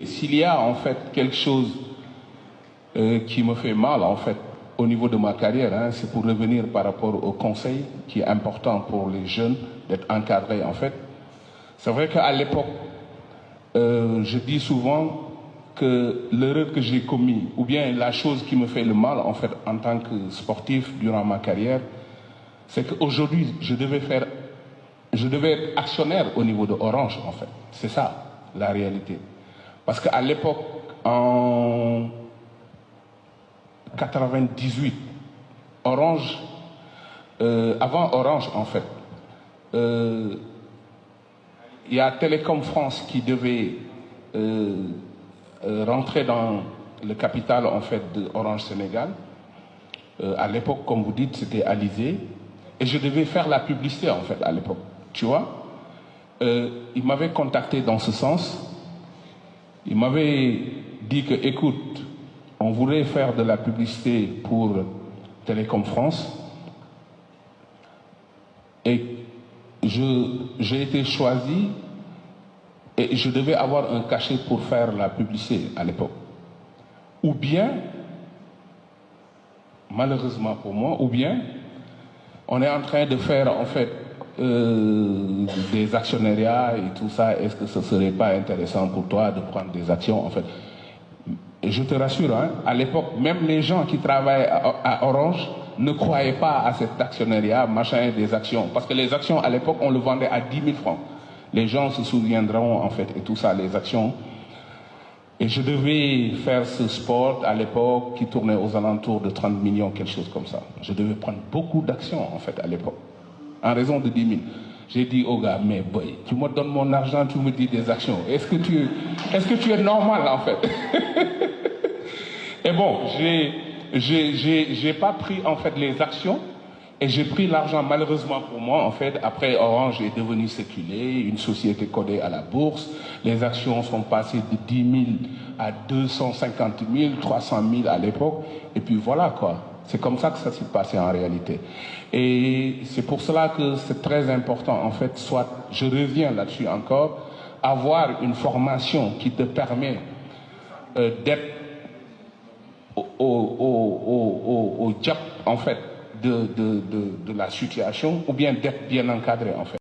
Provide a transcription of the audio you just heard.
S'il y a en fait quelque chose qui me fait mal en fait au niveau de ma carrière, hein, c'est pour revenir par rapport au conseil qui est important pour les jeunes d'être encadrés en fait. C'est vrai qu'à l'époque, je dis souvent que l'erreur que j'ai commise, ou bien la chose qui me fait le mal en fait en tant que sportif durant ma carrière, c'est qu'aujourd'hui je devais être actionnaire au niveau de Orange en fait. C'est ça la réalité. Parce qu'à l'époque, en 98, Orange, avant Orange en fait, il y a Télécom France qui devait rentrer dans le capital en fait de Orange Sénégal. À l'époque, comme vous dites, c'était Alizé. Et je devais faire la publicité en fait à l'époque. Tu vois, il m'avait contacté dans ce sens. Il m'avait dit que, écoute, on voulait faire de la publicité pour Télécom France. Et j'ai été choisi et je devais avoir un cachet pour faire la publicité à l'époque. Ou bien, malheureusement pour moi, ou bien, on est en train de faire en fait des actionnariats et tout ça. Est-ce que ce ne serait pas intéressant pour toi de prendre des actions en fait? Et je te rassure, hein, à l'époque, même les gens qui travaillent à Orange ne croyaient pas à cet actionnariat, machin, des actions. Parce que les actions, à l'époque, on le vendait à 10 000 francs. Les gens se souviendront, en fait, et tout ça, les actions. Et je devais faire ce sport, à l'époque, qui tournait aux alentours de 30 millions, quelque chose comme ça. Je devais prendre beaucoup d'actions, en fait, à l'époque. En raison de 10 000. J'ai dit au gars, mais boy, tu me donnes mon argent, tu me dis des actions. Est-ce que tu es normal, en fait? Et bon, j'ai pas pris en fait les actions et j'ai pris l'argent malheureusement pour moi en fait. Après Orange est devenu séculé, une société codée à la bourse. Les actions sont passées de 10 000 à 250 000, 300 000 à l'époque. Et puis voilà quoi. C'est comme ça que ça s'est passé en réalité. Et c'est pour cela que c'est très important en fait. Soit, je reviens là-dessus encore, avoir une formation qui te permet d'être au job en fait de la situation ou bien d'être bien encadré en fait.